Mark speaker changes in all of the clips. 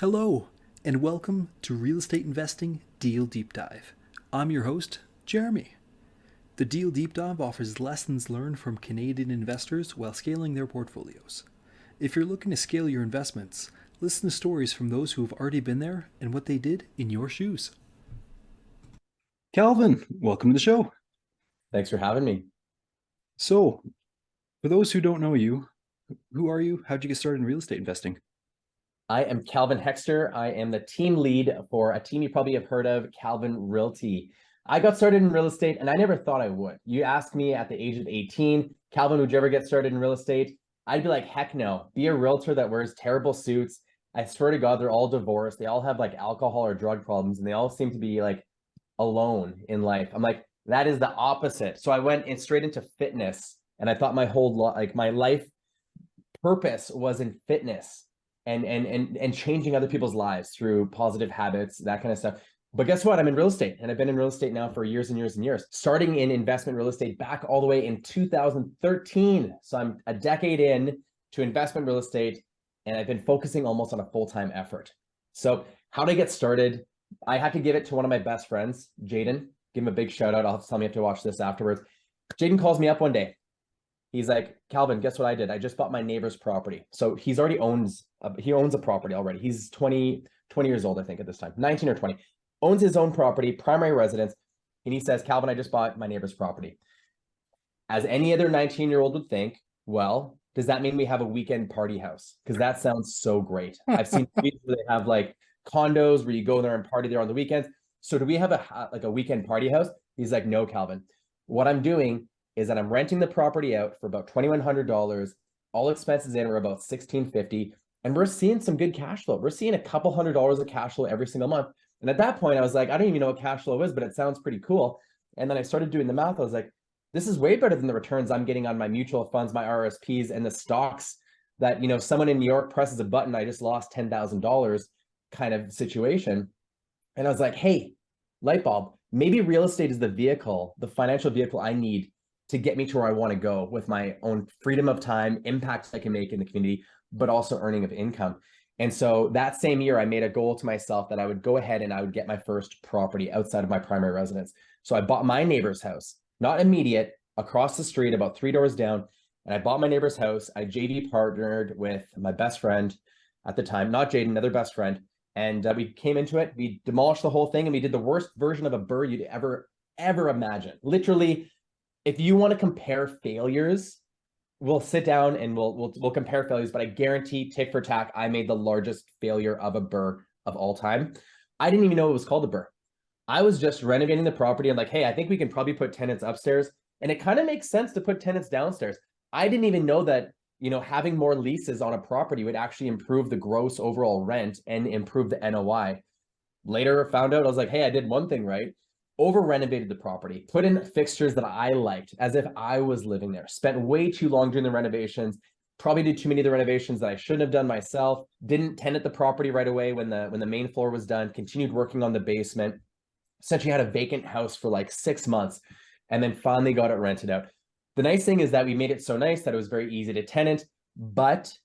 Speaker 1: Hello, and welcome to Real Estate Investing Deal Deep Dive. I'm your host, Jeremy. The Deal Deep Dive offers lessons learned from Canadian investors while scaling their portfolios. If you're looking to scale your investments, listen to stories from those who have already been there and what they did in your shoes. Calvin, welcome to the show.
Speaker 2: Thanks for having me.
Speaker 1: So, for those who don't know you, who are you? How'd you get started in real estate investing?
Speaker 2: I am Calvin Hexter. I am the team lead for a team you probably have heard of, Calvin Realty. I got started in real estate and I never thought I would. You asked me at the age of 18, Calvin, would you ever get started in real estate? I'd be like, heck no. Be a realtor that wears terrible suits. I swear to God, they're all divorced. They all have like alcohol or drug problems and they all seem to be like alone in life. I'm like, that is the opposite. So I went in straight into fitness and I thought my whole like my life purpose was in fitness and changing other people's lives through positive habits, that kind of stuff. But guess what? I'm in real estate and I've been in real estate now for years and years and years, starting in investment real estate back all the way in 2013. So I'm a decade in to investment real estate and I've been focusing almost on a full-time effort. So how to get started? I had to give it to one of my best friends, Jaden. Give him a big shout out. I'll tell me have to watch this afterwards. Jaden calls me up one day. He's like, Calvin, guess what I did? I just bought my neighbor's property. So he's already owns a property already. He's 20 years old, I think, at this time, 19 or 20, owns his own property, primary residence. And he says, Calvin, I just bought my neighbor's property. As any other 19-year-old would think, well, does that mean we have a weekend party house? Because that sounds so great. I've seen movies where they have like condos where you go there and party there on the weekends. So do we have a weekend party house? He's like, no, Calvin. What I'm doing is that I'm renting the property out for about $2,100. All expenses in are about $1,650. And we're seeing some good cash flow. We're seeing a couple $100s of cash flow every single month. And at that point, I was like, I don't even know what cash flow is, but it sounds pretty cool. And then I started doing the math. I was like, this is way better than the returns I'm getting on my mutual funds, my RSPs, and the stocks that, someone in New York presses a button, I just lost $10,000 kind of situation. And I was like, hey, light bulb, maybe real estate is the vehicle, the financial vehicle I need to get me to where I want to go with my own freedom of time, impacts I can make in the community, but also earning of income. And so that same year, I made a goal to myself that I would go ahead and I would get my first property outside of my primary residence. So I bought my neighbor's house, not immediate, across the street, about 3 doors down. And I bought my neighbor's house. I JV partnered with my best friend at the time, not Jaden, another best friend. And we came into it. We demolished the whole thing and we did the worst version of a BRRRR you'd ever imagine. Literally, if you want to compare failures, we'll sit down and we'll compare failures, but I guarantee tick for tack, I made the largest failure of a BRRRR of all time. I didn't even know it was called a BRRRR. I was just renovating the property. I'm like, hey, I think we can probably put tenants upstairs. And it kind of makes sense to put tenants downstairs. I didn't even know that, having more leases on a property would actually improve the gross overall rent and improve the NOI. Later found out, I was like, hey, I did one thing right. Over renovated the property, put in fixtures that I liked as if I was living there, spent way too long doing the renovations, probably did too many of the renovations that I shouldn't have done myself, didn't tenant the property right away when the main floor was done, continued working on the basement, essentially had a vacant house for like 6 months, and then finally got it rented out. The nice thing is that we made it so nice that it was very easy to tenant, but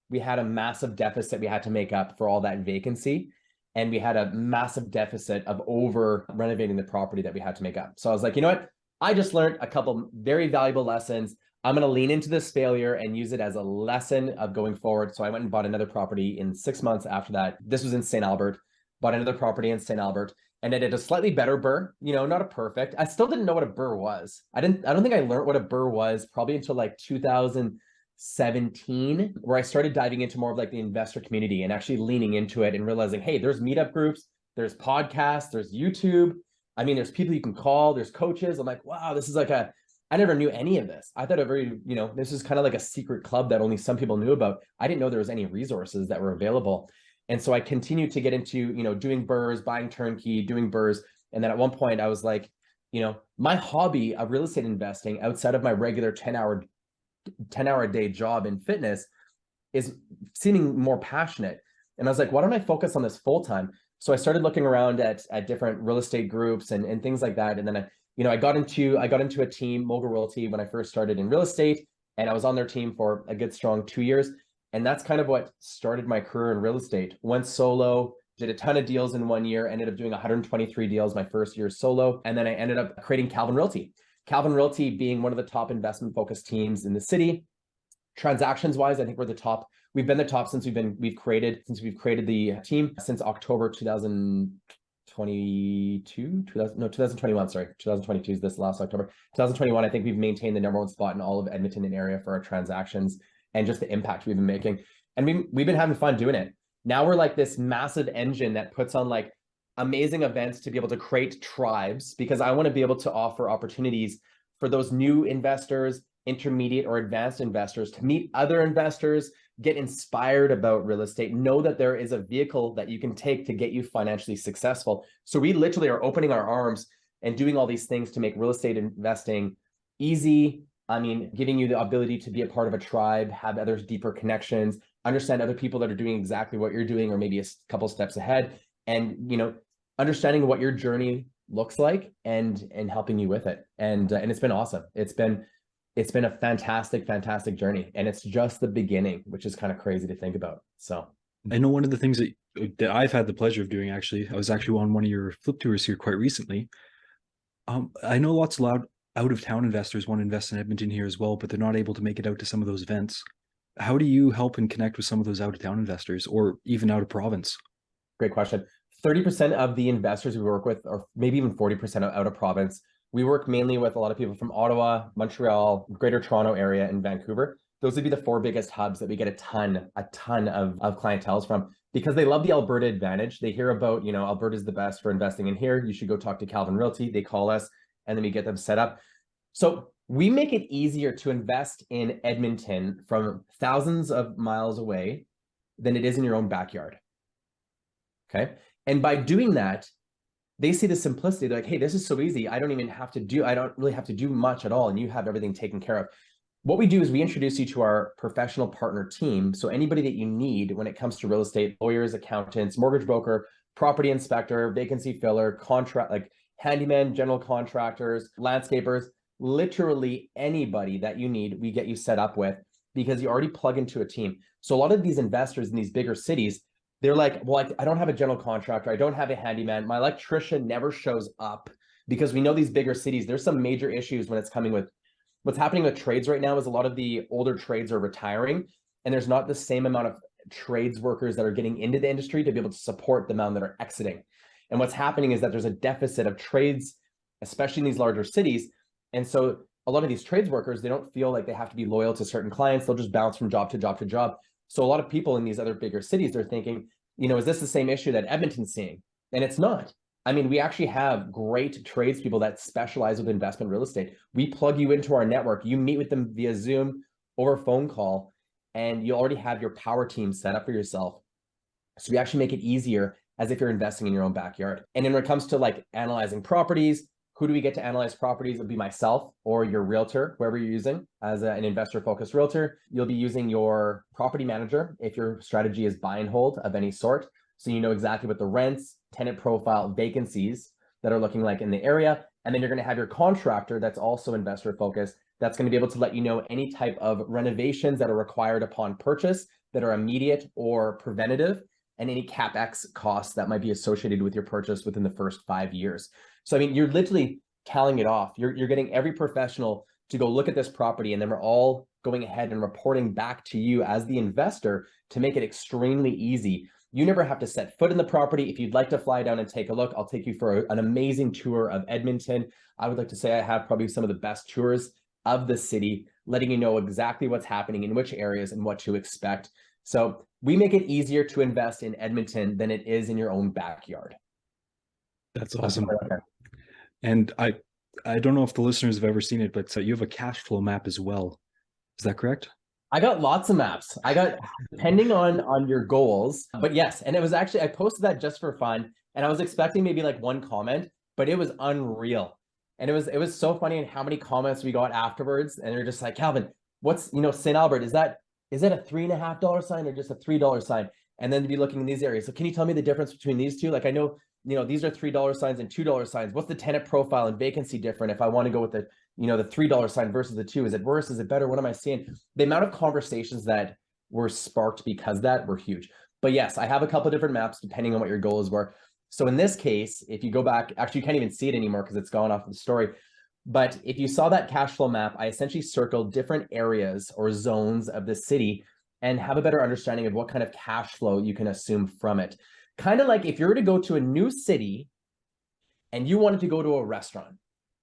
Speaker 2: we had a massive deficit we had to make up for all that vacancy. And we had a massive deficit of over renovating the property that we had to make up. So I was like, you know what? I just learned a couple very valuable lessons. I'm going to lean into this failure and use it as a lesson of going forward. So I went and bought another property in 6 months after that. This was in St. Albert, bought another property in St. Albert, and I did a slightly better BRRRR, not a perfect. I still didn't know what a BRRRR was. I don't think I learned what a BRRRR was probably until like 2017, where I started diving into more of like the investor community and actually leaning into it and realizing, hey, there's meetup groups, there's podcasts, there's YouTube. I mean, there's people you can call, there's coaches. I'm like, wow, this is like I never knew any of this. I thought this is kind of like a secret club that only some people knew about. I didn't know there was any resources that were available. And so I continued to get into, doing BRRRRs, buying turnkey, doing BRRRRs. And then at one point I was like, my hobby of real estate investing outside of my regular 10-hour a day job in fitness is seeming more passionate. And I was like, why don't I focus on this full time? So I started looking around at different real estate groups and things like that. And then I got into a team, Mogul Realty, when I first started in real estate, and I was on their team for a good strong 2 years. And that's kind of what started my career in real estate. Went solo, did a ton of deals in 1 year, ended up doing 123 deals my first year solo. And then I ended up creating Calvin Realty. Calvin Realty being one of the top investment focused teams in the city. Transactions wise, I think we're the top. We've been the top since we've created the team since October 2022, 2021, sorry. 2022 is this last October. 2021, I think we've maintained the #1 spot in all of Edmonton and area for our transactions and just the impact we've been making. And we've been having fun doing it. Now we're like this massive engine that puts on like amazing events to be able to create tribes, because I want to be able to offer opportunities for those new investors, intermediate or advanced investors, to meet other investors, get inspired about real estate, know that there is a vehicle that you can take to get you financially successful. So we literally are opening our arms and doing all these things to make real estate investing easy. I mean, giving you the ability to be a part of a tribe, have others deeper connections, understand other people that are doing exactly what you're doing, or maybe a couple steps ahead, and understanding what your journey looks like and helping you with it. And it's been awesome. It's been a fantastic journey, and it's just the beginning, which is kind of crazy to think about. So
Speaker 1: I know one of the things that I've had the pleasure of doing, actually, I was actually on one of your flip tours here quite recently. I know lots of out-of-town investors want to invest in Edmonton here as well, but they're not able to make it out to some of those events. How do you help and connect with some of those out-of-town investors, or even out of province?
Speaker 2: great question. 30% of the investors we work with, or maybe even 40% out of province. We work mainly with a lot of people from Ottawa, Montreal, Greater Toronto area, and Vancouver. Those would be the 4 biggest hubs that we get a ton of clientele from, because they love the Alberta advantage. They hear about, Alberta's the best for investing in here. You should go talk to Calvin Realty. They call us, and then we get them set up. So we make it easier to invest in Edmonton from thousands of miles away than it is in your own backyard. Okay. And by doing that, they see the simplicity. They're like, hey, this is so easy. I don't really have to do much at all. And you have everything taken care of. What we do is we introduce you to our professional partner team. So anybody that you need when it comes to real estate, lawyers, accountants, mortgage broker, property inspector, vacancy filler, contract, like handyman, general contractors, landscapers, literally anybody that you need, we get you set up with, because you already plug into a team. So a lot of these investors in these bigger cities, they're like, well, I don't have a general contractor. I don't have a handyman. My electrician never shows up, because we know these bigger cities, there's some major issues when it's coming with what's happening with trades right now. Is a lot of the older trades are retiring, and there's not the same amount of trades workers that are getting into the industry to be able to support the amount that are exiting. And what's happening is that there's a deficit of trades, especially in these larger cities. And so a lot of these trades workers, they don't feel like they have to be loyal to certain clients. They'll just bounce from job to job to job. So a lot of people in these other bigger cities, they're thinking, is this the same issue that Edmonton's seeing? And it's not. I mean, we actually have great tradespeople that specialize with investment real estate. We plug you into our network. You meet with them via Zoom or phone call, and you already have your power team set up for yourself. So we actually make it easier as if you're investing in your own backyard. And then when it comes to like analyzing properties, who do we get to analyze properties? It'll be myself or your realtor, whoever you're using as an investor-focused realtor. You'll be using your property manager if your strategy is buy and hold of any sort. So you know exactly what the rents, tenant profile, vacancies that are looking like in the area. And then you're going to have your contractor that's also investor-focused, that's going to be able to let you know any type of renovations that are required upon purchase that are immediate or preventative, and any CapEx costs that might be associated with your purchase within the first 5 years. So, I mean, you're literally tallying it off. You're getting every professional to go look at this property, and then we're all going ahead and reporting back to you as the investor to make it extremely easy. You never have to set foot in the property. If you'd like to fly down and take a look, I'll take you for an amazing tour of Edmonton. I would like to say I have probably some of the best tours of the city, letting you know exactly what's happening in which areas and what to expect. So we make it easier to invest in Edmonton than it is in your own backyard.
Speaker 1: That's awesome. And I don't know if the listeners have ever seen it, but you have a cash flow map as well. Is that correct?
Speaker 2: I got lots of maps. I got, depending on your goals, but yes. And it was actually, I posted that just for fun, and I was expecting maybe like one comment, but it was unreal. And it was so funny in how many comments we got afterwards. And they're just like, Calvin, what's, St. Albert, is that a $3.50 sign or just a $3 sign? And then to be looking in these areas. So can you tell me the difference between these two? Like, I know, these are $3 signs and $2 signs. What's the tenant profile and vacancy different if I want to go with the, the $3 sign versus the 2? Is it worse? Is it better? What am I seeing? The amount of conversations that were sparked because of that were huge. But yes, I have a couple of different maps depending on what your goals were. So in this case, if you go back, actually you can't even see it anymore because it's gone off of the story. But if you saw that cash flow map, I essentially circled different areas or zones of the city and have a better understanding of what kind of cash flow you can assume from it. Kind of like if you were to go to a new city and you wanted to go to a restaurant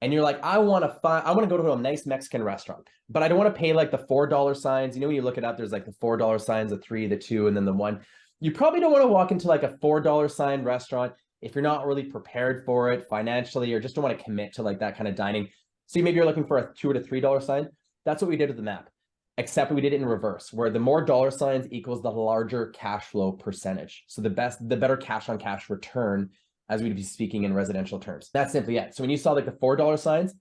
Speaker 2: and you're like, I want to go to a nice Mexican restaurant, but I don't want to pay like the $4 signs. You know, when you look it up, there's like the $4 signs, the 3, the 2, and then the 1. You probably don't want to walk into like a $4 sign restaurant if you're not really prepared for it financially, or just don't want to commit to like that kind of dining. So maybe you're looking for a $2 or $3 sign. That's what we did with the map, except we did it in reverse, where the more dollar signs equals the larger cash flow percentage. So the better cash on cash return, as we'd be speaking in residential terms. That's simply it. So when you saw like the $4 signs,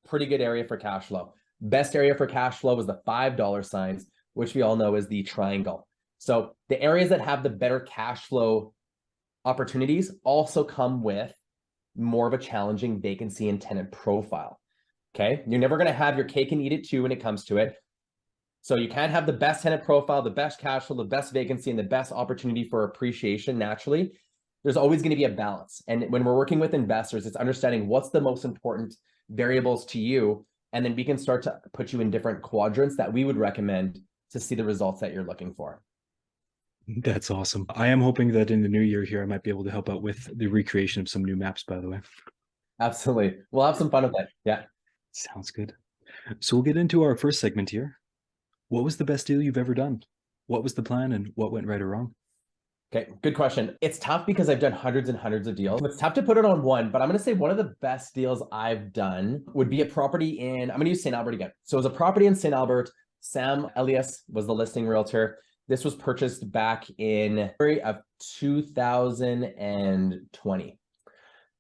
Speaker 2: pretty good area for cash flow. Best area for cash flow was the $5 signs, which we all know is the triangle. So the areas that have the better cash flow opportunities also come with more of a challenging vacancy and tenant profile. Okay, you're never going to have your cake and eat it too when it comes to it. So you can't have the best tenant profile, the best cash flow, the best vacancy, and the best opportunity for appreciation naturally. There's always going to be a balance. And when we're working with investors, it's understanding what's the most important variables to you. And then we can start to put you in different quadrants that we would recommend to see the results that you're looking for.
Speaker 1: That's awesome. I am hoping that in the new year here, I might be able to help out with the recreation of some new maps, by the way.
Speaker 2: Absolutely. We'll have some fun with that. Yeah.
Speaker 1: Sounds good. So we'll get into our first segment here. What was the best deal you've ever done? What was the plan and what went right or wrong?
Speaker 2: Okay, good question. It's tough because I've done hundreds and hundreds of deals. It's tough to put it on one, but I'm going to say one of the best deals I've done would be a property in, I'm going to use St. Albert again. So it was a property in St. Albert. Sam Elias was the listing realtor. This was purchased back in February of 2020.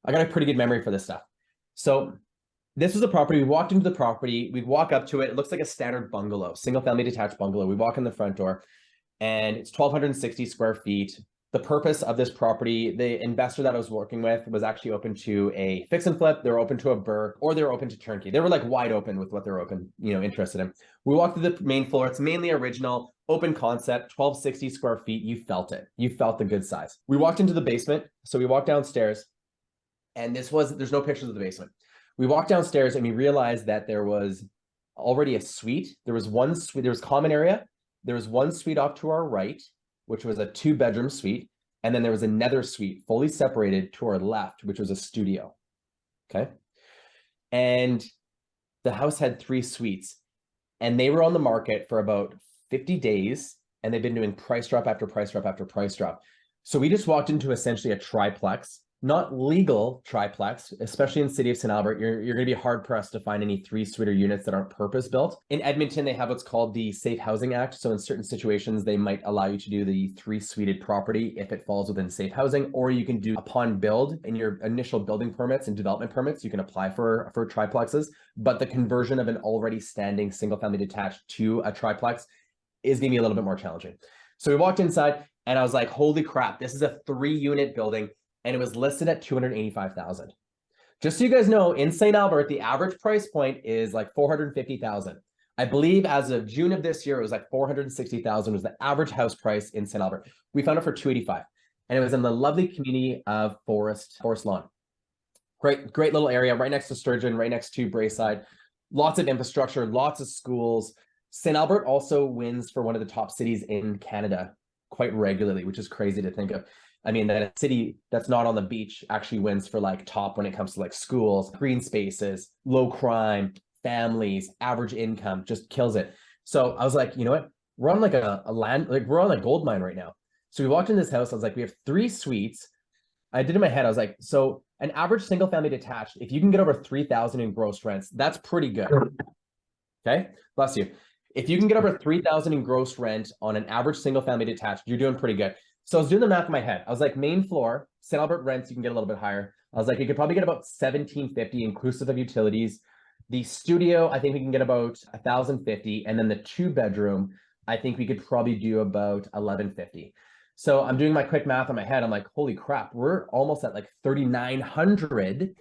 Speaker 2: I got a pretty good memory for this stuff. So this was a property. We walked into the property. We'd walk up to it. It looks like a standard bungalow, single family detached bungalow. We walk in the front door and it's 1,260 square feet. The purpose of this property, the investor that I was working with was actually open to a fix and flip. They were open to a BRRRR, or they were open to turnkey. They were like wide open with what they're open, interested in. We walked through the main floor. It's mainly original, open concept, 1,260 square feet. You felt it. You felt the good size. We walked into the basement. So we walked downstairs, and there's no pictures of the basement. We walked downstairs and we realized that there was already a suite. There was one suite, there was common area. There was one suite off to our right, which was a 2-bedroom suite. And then there was another suite fully separated to our left, which was a studio. Okay. And the house had 3 suites, and they were on the market for about 50 days. And they've been doing price drop after price drop after price drop. So we just walked into essentially a triplex. Not legal triplex, especially in the city of St. Albert. You're going to be hard pressed to find any 3-suiter units that aren't purpose built. In Edmonton, they have what's called the Safe Housing Act. So in certain situations, they might allow you to do the 3-suited property if it falls within safe housing, or you can do upon build in your initial building permits and development permits. You can apply for triplexes, but the conversion of an already standing single family detached to a triplex is going to be a little bit more challenging. So we walked inside and I was like, holy crap, this is a 3-unit building. And it was listed at $285,000. Just so you guys know, in St. Albert, the average price point is like $450,000. I believe as of June of this year, it was like $460,000 was the average house price in St. Albert. We found it for $285,000, and it was in the lovely community of Forest Lawn. Great little area, right next to Sturgeon, right next to Braeside. Lots of infrastructure, lots of schools. St. Albert also wins for one of the top cities in Canada quite regularly, which is crazy to think of. I mean, that a city that's not on the beach actually wins for like top when it comes to like schools, green spaces, low crime, families, average income, just kills it. So I was like, you know what? We're on like a land, like we're on a gold mine right now. So we walked in this house. I was like, we have 3 suites. I did in my head, I was like, so an average single family detached, if you can get over 3,000 in gross rents, that's pretty good. Okay, bless you. If you can get over 3,000 in gross rent on an average single family detached, you're doing pretty good. So I was doing the math in my head. I was like, main floor, St. Albert rents, you can get a little bit higher. I was like, you could probably get about $1,750 inclusive of utilities. The studio, I think we can get about $1,050. And then the 2-bedroom, I think we could probably do about $1,150. So I'm doing my quick math in my head. I'm like, holy crap, we're almost at like $3,900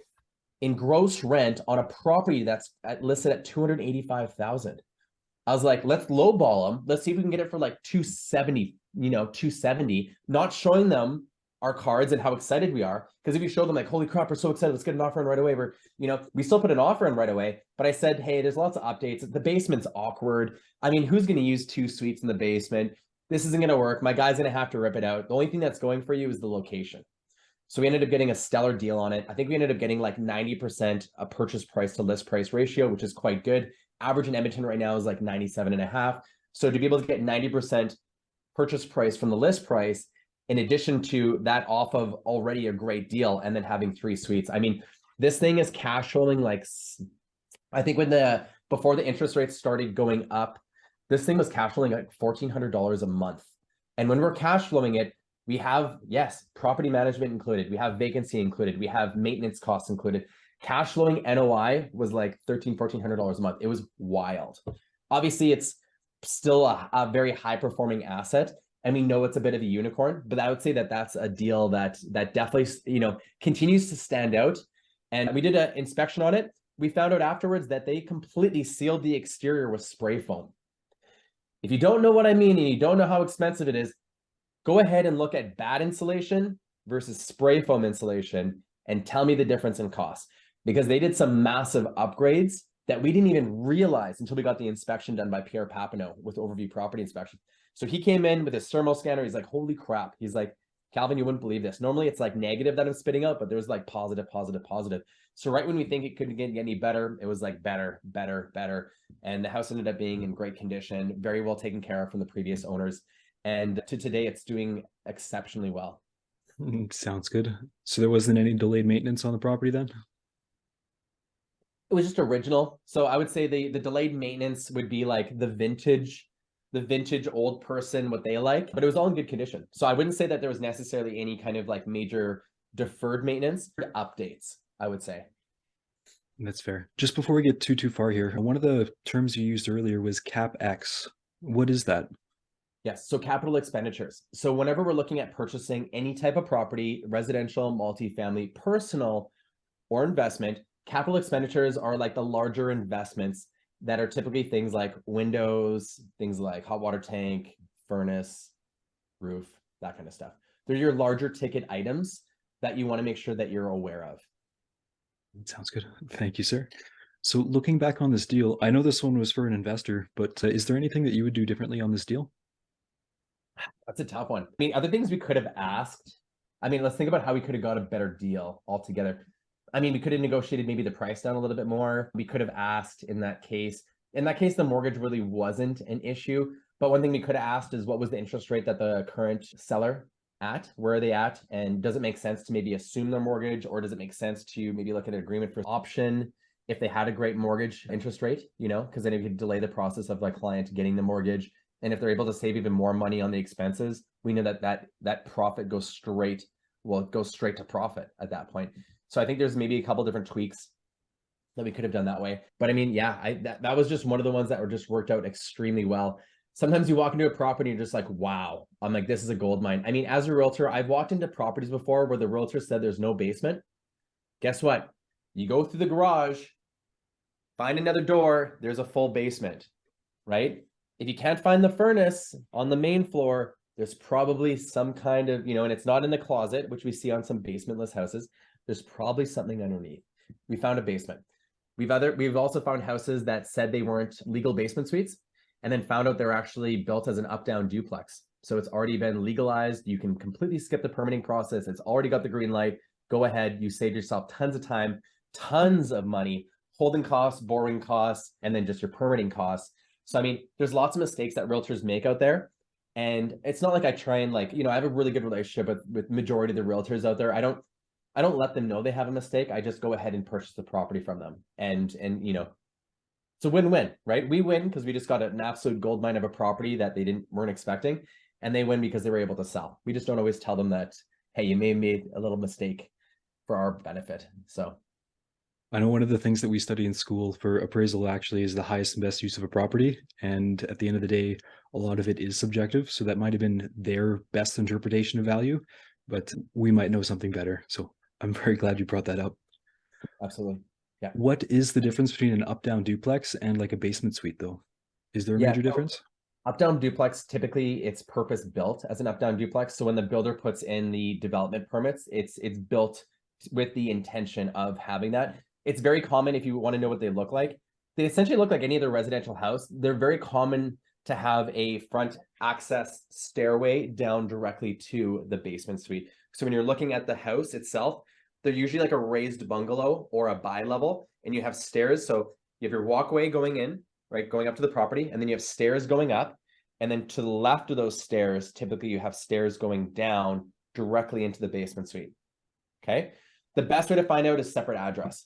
Speaker 2: in gross rent on a property that's listed at $285,000. I was like, let's lowball them. Let's see if we can get it for like 270, 270, not showing them our cards and how excited we are. Because if you show them like, holy crap, we're so excited, let's get an offer in right away. We still put an offer in right away. But I said, hey, there's lots of updates. The basement's awkward. I mean, who's going to use 2 suites in the basement? This isn't going to work. My guy's going to have to rip it out. The only thing that's going for you is the location. So we ended up getting a stellar deal on it. I think we ended up getting like 90% a purchase price to list price ratio, which is quite good. Average in Edmonton right now is like 97.5. So to be able to get 90% purchase price from the list price, in addition to that off of already a great deal, and then having 3 suites. I mean, this thing is cash flowing like, I think before the interest rates started going up, this thing was cash flowing like $1,400 a month. And when we're cash flowing it, we have, yes, property management included. We have vacancy included. We have maintenance costs included. Cash flowing NOI was like $1,400 a month. It was wild. Obviously, it's still a very high performing asset, and we know it's a bit of a unicorn. But I would say that that's a deal that definitely continues to stand out. And we did an inspection on it. We found out afterwards that they completely sealed the exterior with spray foam. If you don't know what I mean and you don't know how expensive it is, go ahead and look at bad insulation versus spray foam insulation and tell me the difference in cost, because they did some massive upgrades that we didn't even realize until we got the inspection done by Pierre Papineau with Overview Property Inspection. So he came in with his thermal scanner. He's like, holy crap. He's like, Calvin, you wouldn't believe this. Normally it's like negative that I'm spitting out, but there's like positive, positive, positive. So right when we think it couldn't get any better, it was like better, better, better. And the house ended up being in great condition, very well taken care of from the previous owners. And to today, it's doing exceptionally well.
Speaker 1: Sounds good. So there wasn't any delayed maintenance on the property then?
Speaker 2: It was just original. So I would say the delayed maintenance would be like the vintage old person, what they like, but it was all in good condition. So I wouldn't say that there was necessarily any kind of like major deferred maintenance updates, I would say.
Speaker 1: That's fair. Just before we get too far here, one of the terms you used earlier was CapEx. What is that?
Speaker 2: Yes, so capital expenditures. So whenever we're looking at purchasing any type of property, residential, multifamily, personal, or investment, capital expenditures are like the larger investments that are typically things like windows, things like hot water tank, furnace, roof, that kind of stuff. They're your larger ticket items that you want to make sure that you're aware of.
Speaker 1: Sounds good. Thank you, sir. So looking back on this deal, I know this one was for an investor, but is there anything that you would do differently on this deal?
Speaker 2: That's a tough one. I mean, other things we could have asked. I mean, let's think about how we could have got a better deal altogether. I mean, we could have negotiated maybe the price down a little bit more. We could have asked in that case. In that case, the mortgage really wasn't an issue. But one thing we could have asked is what was the interest rate that the current seller at? Where are they at? And does it make sense to maybe assume their mortgage, or does it make sense to maybe look at an agreement for option if they had a great mortgage interest rate, because then it could delay the process of like client getting the mortgage. And if they're able to save even more money on the expenses, we know that profit goes straight to profit at that point. So I think there's maybe a couple different tweaks that we could have done that way. But I mean, yeah, that was just one of the ones that were just worked out extremely well. Sometimes you walk into a property and you're just like, wow, I'm like, this is a gold mine. I mean, as a realtor, I've walked into properties before where the realtor said there's no basement. Guess what? You go through the garage, find another door, there's a full basement, right? If you can't find the furnace on the main floor, there's probably some kind of, and it's not in the closet, which we see on some basementless houses. There's probably something underneath. We found a basement. We've also found houses that said they weren't legal basement suites, and then found out they're actually built as an up-down duplex. So it's already been legalized. You can completely skip the permitting process. It's already got the green light. Go ahead. You saved yourself tons of time, tons of money, holding costs, borrowing costs, and then just your permitting costs. So, I mean, there's lots of mistakes that realtors make out there. And it's not like I try and I have a really good relationship with majority of the realtors out there. I don't let them know they have a mistake. I just go ahead and purchase the property from them. And it's a win-win, right? We win because we just got an absolute gold mine of a property that they weren't expecting. And they win because they were able to sell. We just don't always tell them that, hey, you may have made a little mistake for our benefit. So
Speaker 1: I know one of the things that we study in school for appraisal actually is the highest and best use of a property. And at the end of the day, a lot of it is subjective. So that might have been their best interpretation of value, but we might know something better. So I'm very glad you brought that up.
Speaker 2: Absolutely. Yeah.
Speaker 1: What is the difference between an up-down duplex and like a basement suite though? Is there a
Speaker 2: Yeah,
Speaker 1: major
Speaker 2: so
Speaker 1: difference?
Speaker 2: up-down duplex, typically it's purpose built as an up-down duplex. So when the builder puts in the development permits, it's built with the intention of having that. It's very common if you want to know what they look like. They essentially look like any other residential house. They're very common to have a front access stairway down directly to the basement suite. So when you're looking at the house itself, they're usually like a raised bungalow or a bi-level, and you have stairs. So you have your walkway going in, right, going up to the property, and then you have stairs going up. And then to the left of those stairs, typically you have stairs going down directly into the basement suite. Okay. The best way to find out is separate address.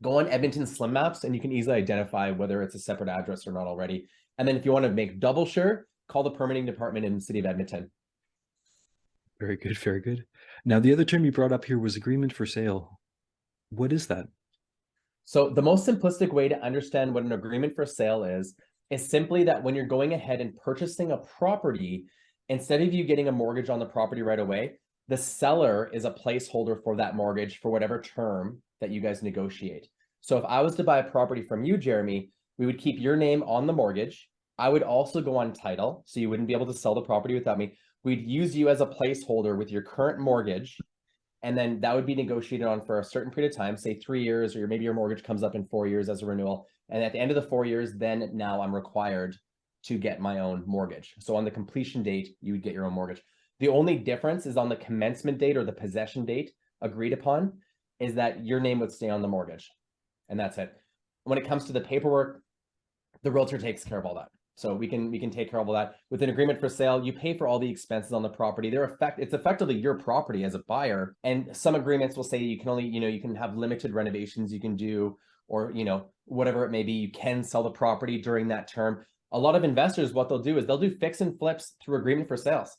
Speaker 2: Go on Edmonton Slim Maps and you can easily identify whether it's a separate address or not already. And then if you want to make double sure, call the permitting department in the city of Edmonton.
Speaker 1: Very good, very good. Now, the other term you brought up here was agreement for sale. What is that?
Speaker 2: So the most simplistic way to understand what an agreement for sale is simply that when you're going ahead and purchasing a property, instead of you getting a mortgage on the property right away, the seller is a placeholder for that mortgage for whatever term that you guys negotiate. So if I was to buy a property from you, Jeremy, we would keep your name on the mortgage. I would also go on title, so you wouldn't be able to sell the property without me. We'd use you as a placeholder with your current mortgage, and then that would be negotiated on for a certain period of time, say 3 years, or maybe your mortgage comes up in 4 years as a renewal. And at the end of the 4 years, then now I'm required to get my own mortgage. So on the completion date, you would get your own mortgage. The only difference is on the commencement date or the possession date agreed upon is that your name would stay on the mortgage. And that's it. When it comes to the paperwork, the realtor takes care of all that. So we can take care of all that. With an agreement for sale, you pay for all the expenses on the property. It's effectively your property as a buyer. And some agreements will say you can only, you can have limited renovations you can do, or, whatever it may be, you can sell the property during that term. A lot of investors, what they'll do is they'll do fix and flips through agreement for sales.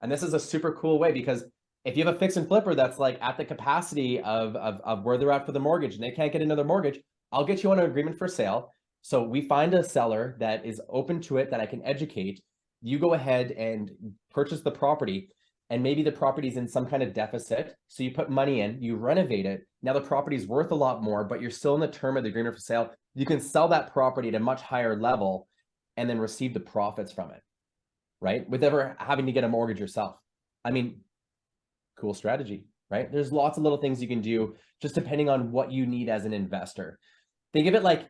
Speaker 2: And this is a super cool way, because if you have a fix and flipper that's like at the capacity of where they're at for the mortgage and they can't get another mortgage, I'll get you on an agreement for sale. So we find a seller that is open to it, that I can educate. You go ahead and purchase the property, and maybe the property's in some kind of deficit. So you put money in, you renovate it. Now the property's worth a lot more, but you're still in the term of the agreement for sale. You can sell that property at a much higher level and then receive the profits from it, right? With ever having to get a mortgage yourself. I mean, cool strategy, right? There's lots of little things you can do just depending on what you need as an investor. Think of it like,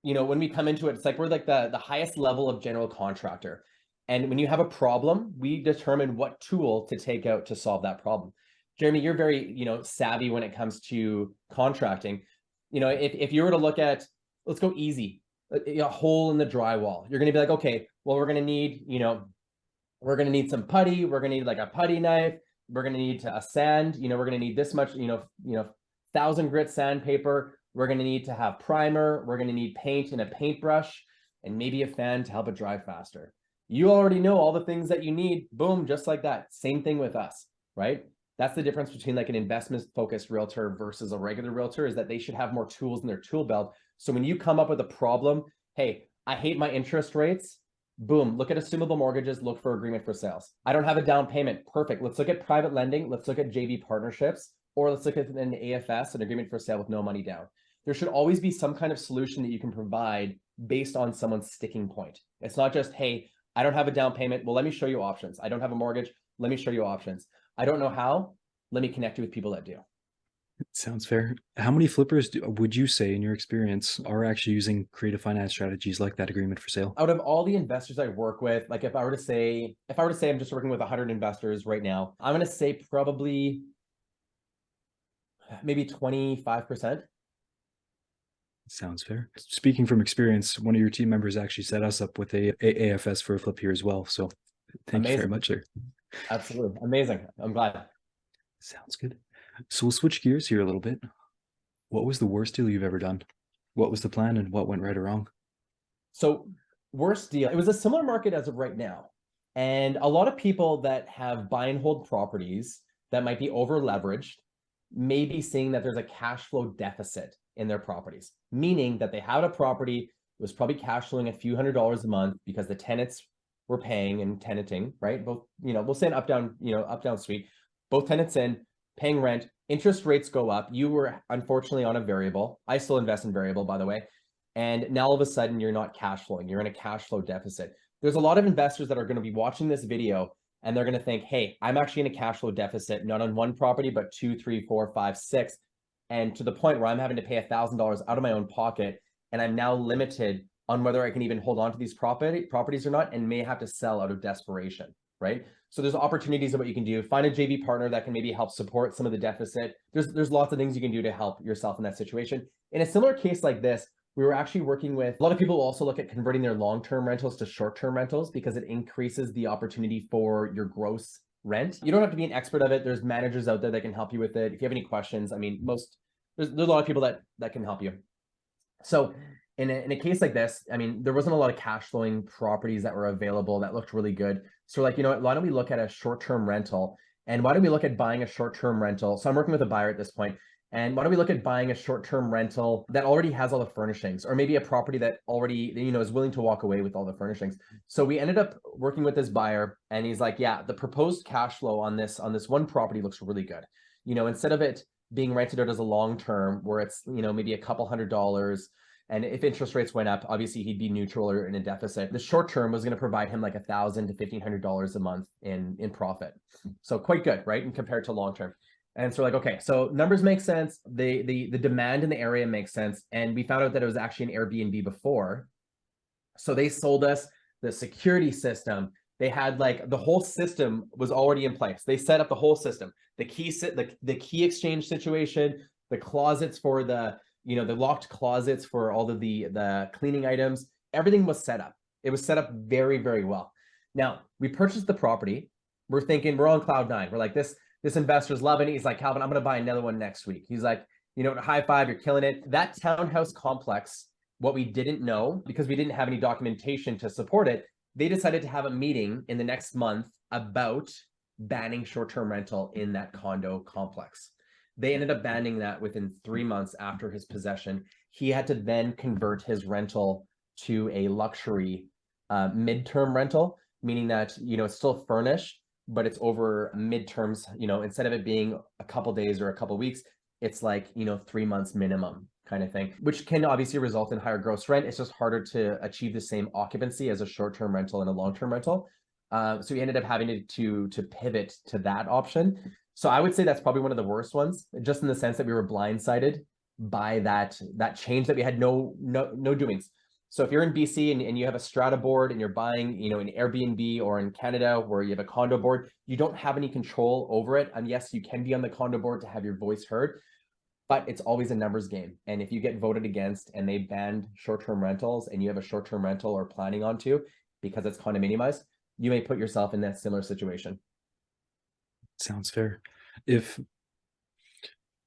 Speaker 2: when we come into it, it's like we're like the highest level of general contractor. And when you have a problem, we determine what tool to take out to solve that problem. Jeremy, you're very, savvy when it comes to contracting. If you were to look at, let's go easy, a hole in the drywall, you're going to be like, okay, well, we're going to need, we're going to need some putty. We're going to need like a putty knife. We're going to need a sand, we're going to need this much, 1,000 grit sandpaper. We're going to need to have primer. We're going to need paint and a paintbrush and maybe a fan to help it dry faster. You already know all the things that you need. Boom, just like that. Same thing with us, right? That's the difference between like an investment focused realtor versus a regular realtor, is that they should have more tools in their tool belt. So when you come up with a problem, hey, I hate my interest rates. Boom, look at assumable mortgages, look for agreement for sales. I don't have a down payment. Perfect. Let's look at private lending. Let's look at JV partnerships, or let's look at an AFS, an agreement for sale with no money down. There should always be some kind of solution that you can provide based on someone's sticking point. It's not just, hey, I don't have a down payment. Well, let me show you options. I don't have a mortgage. Let me show you options. I don't know how. Let me connect you with people that do.
Speaker 1: Sounds fair. How many flippers would you say, in your experience, are actually using creative finance strategies like that agreement for sale?
Speaker 2: Out of all the investors I work with, like if I were to say I'm just working with 100 investors right now, I'm going to say probably maybe 25%.
Speaker 1: Sounds fair. Speaking from experience, one of your team members actually set us up with a AFS for a flip here as well. So thank you very much, sir.
Speaker 2: Absolutely. Amazing. I'm glad.
Speaker 1: Sounds good. So we'll switch gears here a little bit. What was the worst deal you've ever done? What was the plan and what went right or wrong?
Speaker 2: So worst deal, it was a similar market as of right now. And a lot of people that have buy and hold properties that might be over leveraged may be seeing that there's a cash flow deficit in their properties, meaning that they had a property that was probably cash flowing a few $100s a month because the tenants were paying and tenanting, right? Both, we'll say an up-down suite, both tenants in, paying rent, interest rates go up. You were unfortunately on a variable. I still invest in variable, by the way. And now all of a sudden you're not cash flowing, you're in a cash flow deficit. There's a lot of investors that are going to be watching this video and they're going to think, hey, I'm actually in a cash flow deficit, not on one property, but 2, 3, 4, 5, 6. And to the point where I'm having to pay $1,000 out of my own pocket. And I'm now limited on whether I can even hold on to these properties or not, and may have to sell out of desperation, right? So there's opportunities of what you can do. Find a JV partner that can maybe help support some of the deficit. There's lots of things you can do to help yourself in that situation. In a similar case like this, we were actually working with, a lot of people will also look at converting their long-term rentals to short-term rentals because it increases the opportunity for your gross rent. You don't have to be an expert of it. There's managers out there that can help you with it. If you have any questions, I mean, there's a lot of people that can help you. So in a case like this, I mean, there wasn't a lot of cash flowing properties that were available that looked really good. So like, you know what, why don't we look at a short-term rental, and why don't we look at buying a short-term rental? So I'm working with a buyer at this point. And why don't we look at buying a short-term rental that already has all the furnishings, or maybe a property that already, you know, is willing to walk away with all the furnishings. So we ended up working with this buyer, and he's like, yeah, the proposed cash flow on this one property looks really good. You know, instead of it being rented out as a long-term where it's, you know, maybe a couple $100, and if interest rates went up, obviously he'd be neutral or in a deficit. The short term was going to provide him like $1,000 to $1,500 a month in profit. So quite good, right? And compared to long term. And so like, okay, so numbers make sense. The demand in the area makes sense. And we found out that it was actually an Airbnb before. So they sold us the security system. They had like the whole system was already in place. They set up the whole system, the key exchange situation, the closets for the, you know, the locked closets for all of the cleaning items. Everything was set up. It was set up very, very well. Now we purchased the property. We're thinking we're on cloud nine. We're like, this investor's loving it. He's like, Calvin, I'm going to buy another one next week. He's like, you know, high five, you're killing it. That townhouse complex, what we didn't know, because we didn't have any documentation to support it, they decided to have a meeting in the next month about banning short-term rental in that condo complex. They ended up banning that within 3 months after his possession. He had to then convert his rental to a luxury midterm rental, meaning that, you know, it's still furnished, but it's over midterms. You know, instead of it being a couple days or a couple weeks, it's like, you know, 3 months minimum kind of thing, which can obviously result in higher gross rent. It's just harder to achieve the same occupancy as a short-term rental and a long-term rental. So we ended up having to pivot to that option. So I would say that's probably one of the worst ones, just in the sense that we were blindsided by that change that we had no doings. So if you're in BC and you have a strata board and you're buying, you know, an Airbnb, or in Canada where you have a condo board, you don't have any control over it. And yes, you can be on the condo board to have your voice heard, but it's always a numbers game. And if you get voted against and they banned short-term rentals and you have a short-term rental or planning on to, because it's condominiumized, you may put yourself in that similar situation.
Speaker 1: Sounds fair. If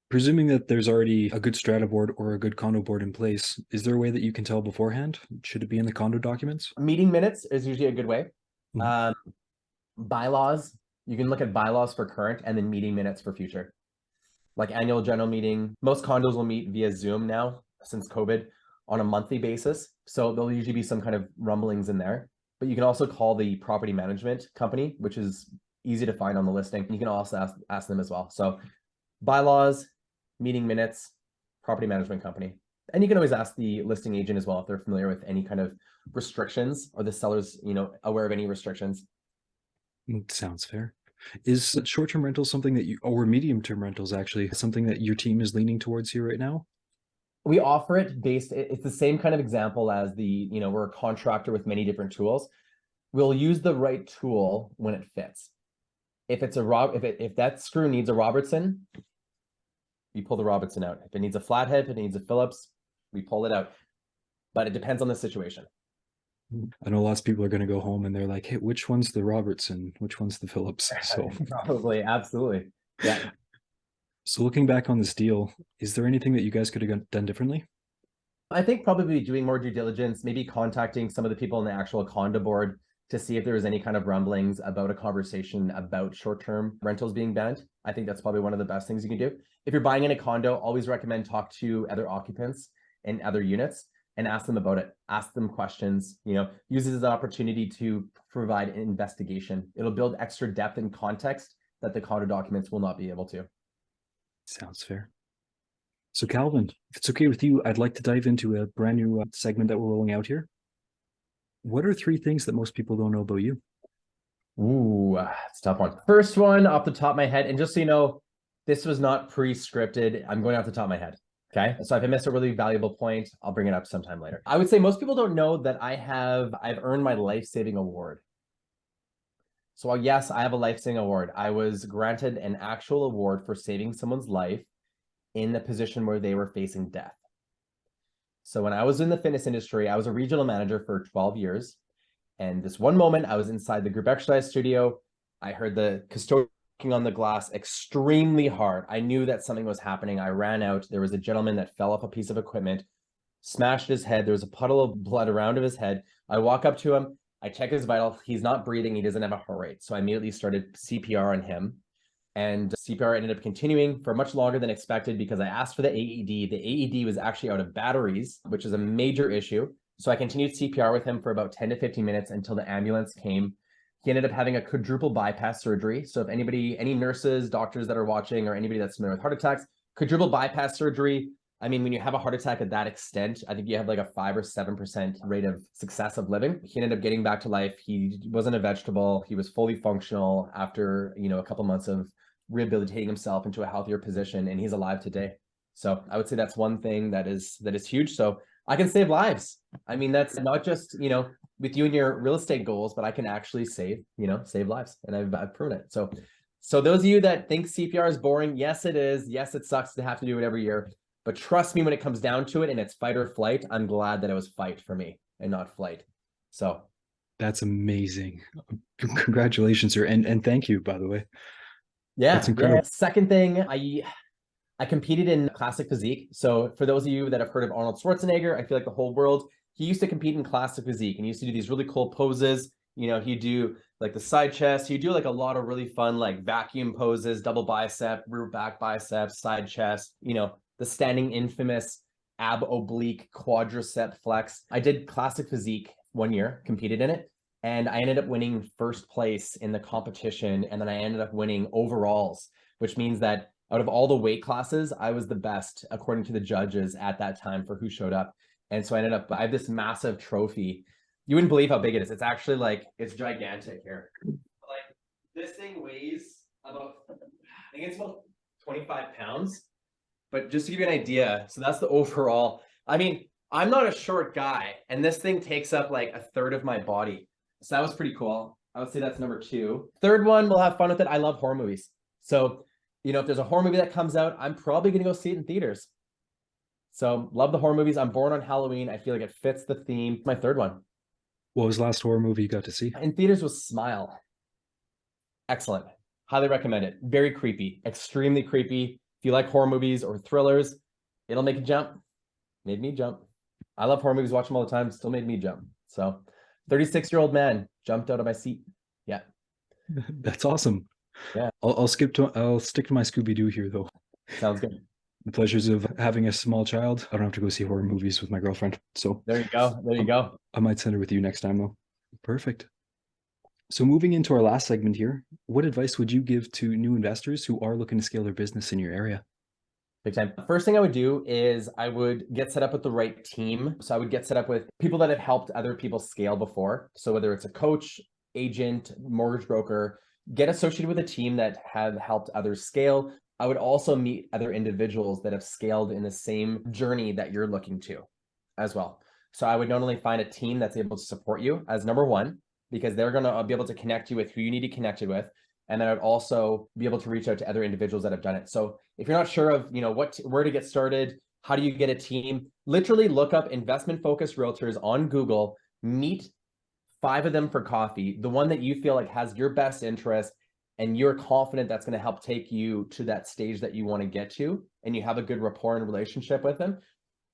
Speaker 1: presuming that there's already a good strata board or a good condo board in place, is there a way that you can tell beforehand? Should it be in the condo documents?
Speaker 2: Meeting minutes is usually a good way. Bylaws, you can look at bylaws for current and then meeting minutes for future. Like annual general meeting. Most condos will meet via Zoom now since COVID on a monthly basis. So there'll usually be some kind of rumblings in there. But you can also call the property management company, which is easy to find on the listing. You can also ask them as well. So bylaws, meeting minutes, property management company. And you can always ask the listing agent as well if they're familiar with any kind of restrictions, or the seller's, you know, aware of any restrictions.
Speaker 1: Sounds fair. Is short-term rental something that you, or medium-term rentals actually, something that your team is leaning towards here right now?
Speaker 2: We offer it it's the same kind of example as you know, we're a contractor with many different tools. We'll use the right tool when it fits. If it's if that screw needs a Robertson, we pull the Robertson out. If it needs a flathead, if it needs a Phillips, we pull it out. But it depends on the situation.
Speaker 1: I know lots of people are going to go home and they're like, hey, which one's the Robertson? Which one's the Phillips? So
Speaker 2: probably, absolutely. Yeah.
Speaker 1: So looking back on this deal, is there anything that you guys could have done differently?
Speaker 2: I think probably doing more due diligence, maybe contacting some of the people in the actual condo board to see if there was any kind of rumblings about a conversation about short-term rentals being banned. I think that's probably one of the best things you can do. If you're buying in a condo, always recommend talk to other occupants in other units and ask them about it. Ask them questions, you know, use it as an opportunity to provide an investigation. It'll build extra depth and context that the condo documents will not be able to.
Speaker 1: Sounds fair. So, Calvin, if it's okay with you, I'd like to dive into a brand new segment that we're rolling out here. What are three things that most people don't know about you?
Speaker 2: Ooh, it's a tough one. First one off the top of my head, and just so you know, this was not pre-scripted. I'm going off the top of my head. Okay. So if I miss a really valuable point, I'll bring it up sometime later. I would say most people don't know that I've earned my life-saving award. So yes, I have a life-saving award. I was granted an actual award for saving someone's life in the position where they were facing death. So when I was in the fitness industry, I was a regional manager for 12 years. And this one moment, I was inside the group exercise studio. I heard the custodian working on the glass extremely hard. I knew that something was happening. I ran out. There was a gentleman that fell off a piece of equipment, smashed his head. There was a puddle of blood around his head. I walk up to him. I check his vital. He's not breathing. He doesn't have a heart rate. So I immediately started CPR on him. And CPR ended up continuing for much longer than expected because I asked for the AED. The AED was actually out of batteries, which is a major issue. So I continued CPR with him for about 10 to 15 minutes until the ambulance came. He ended up having a quadruple bypass surgery. So if anybody, any nurses, doctors that are watching, or anybody that's familiar with heart attacks, quadruple bypass surgery, I mean, when you have a heart attack at that extent, I think you have like a 5 or 7% rate of success of living. He ended up getting back to life. He wasn't a vegetable. He was fully functional after, a couple months of rehabilitating himself into a healthier position, and he's alive today. So I would say that's one thing that is huge. So I can save lives. I mean, that's not just, with you and your real estate goals, but I can actually save lives, and I've proven it. So those of you that think CPR is boring, yes, it is. Yes, it sucks to have to do it every year, but trust me, when it comes down to it and it's fight or flight, I'm glad that it was fight for me and not flight. So
Speaker 1: That's amazing. Congratulations, sir. And thank you, by the way. That's
Speaker 2: yeah.
Speaker 1: incredible.
Speaker 2: Second thing, I competed in classic physique. So for those of you that have heard of Arnold Schwarzenegger, I feel like the whole world, he used to compete in classic physique and he used to do these really cool poses. He'd do like the side chest. He'd do like a lot of really fun, like vacuum poses, double bicep, rear back biceps, side chest, the standing infamous ab oblique quadricep flex. I did classic physique 1 year, competed in it. And I ended up winning first place in the competition. And then I ended up winning overalls, which means that out of all the weight classes, I was the best according to the judges at that time for who showed up. And so I have this massive trophy. You wouldn't believe how big it is. It's actually it's gigantic here. Like this thing weighs about, I think it's about 25 pounds. But just to give you an idea, so that's the overall. I mean, I'm not a short guy, and this thing takes up like a third of my body. So that was pretty cool. I would say that's number 2. Third one, we'll have fun with it. I love horror movies. So if there's a horror movie that comes out, I'm probably going to go see it in theaters. So love the horror movies. I'm born on Halloween. I feel like it fits the theme. My third one.
Speaker 1: What was the last horror movie you got to see?
Speaker 2: In theaters was Smile. Excellent. Highly recommend it. Very creepy. Extremely creepy. If you like horror movies or thrillers, it'll make you jump. Made me jump. I love horror movies. Watch them all the time. Still made me jump. So 36-year-old man jumped out of my seat. Yeah.
Speaker 1: That's awesome.
Speaker 2: Yeah.
Speaker 1: I'll stick to my Scooby-Doo here though.
Speaker 2: Sounds good.
Speaker 1: The pleasures of having a small child. I don't have to go see horror movies with my girlfriend. So
Speaker 2: there you go. There you go.
Speaker 1: I might send her with you next time though. Perfect. So moving into our last segment here, what advice would you give to new investors who are looking to scale their business in your area?
Speaker 2: Big time. First thing I would do is I would get set up with the right team. So I would get set up with people that have helped other people scale before. So whether it's a coach, agent, mortgage broker, get associated with a team that have helped others scale. I would also meet other individuals that have scaled in the same journey that you're looking to as well. So I would not only find a team that's able to support you as number one, because they're going to be able to connect you with who you need to connect it with. And then I'd also be able to reach out to other individuals that have done it. So if you're not sure of, where to get started, how do you get a team? Literally look up investment focused realtors on Google, meet 5 of them for coffee, the one that you feel like has your best interest and you're confident that's going to help take you to that stage that you want to get to, and you have a good rapport and relationship with them.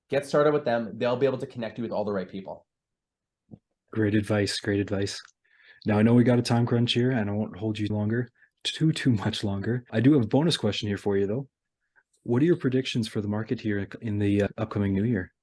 Speaker 2: Get started with them. They'll be able to connect you with all the right people.
Speaker 1: Great advice. Great advice. Now, I know we got a time crunch here and I won't hold you too much longer. I do have a bonus question here for you though. What are your predictions for the market here in the upcoming new year?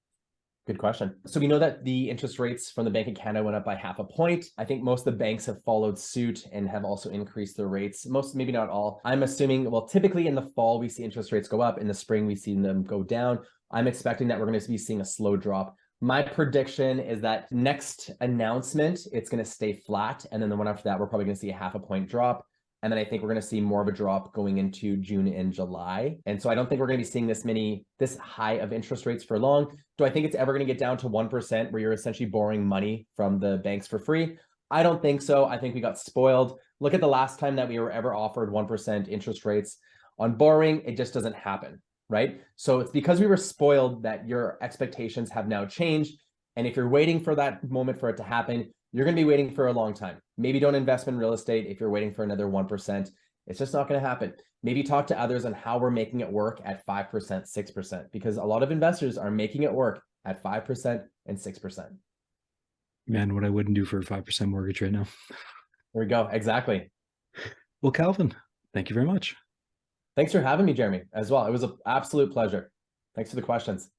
Speaker 2: Good question. So we know that the interest rates from the Bank of Canada went up by 0.5 point. I think most of the banks have followed suit and have also increased their rates. Most, maybe not all. I'm assuming, well, typically in the fall, we see interest rates go up. In the spring, we see them go down. I'm expecting that we're going to be seeing a slow drop. My prediction is that next announcement, it's going to stay flat. And then the one after that, we're probably going to see a 0.5 point drop. And then I think we're going to see more of a drop going into June and July. And so I don't think we're going to be seeing this high of interest rates for long. Do I think it's ever going to get down to 1% where you're essentially borrowing money from the banks for free? I don't think so. I think we got spoiled. Look at the last time that we were ever offered 1% interest rates on borrowing. It just doesn't happen, right? So it's because we were spoiled that your expectations have now changed. And if you're waiting for that moment for it to happen, you're going to be waiting for a long time. Maybe don't invest in real estate if you're waiting for another 1%. It's just not going to happen. Maybe talk to others on how we're making it work at 5%, 6%, because a lot of investors are making it work at 5% and 6%.
Speaker 1: Man, what I wouldn't do for a 5% mortgage right now.
Speaker 2: There we go. Exactly.
Speaker 1: Well, Calvin, thank you very much.
Speaker 2: Thanks for having me, Jeremy, as well. It was an absolute pleasure. Thanks for the questions.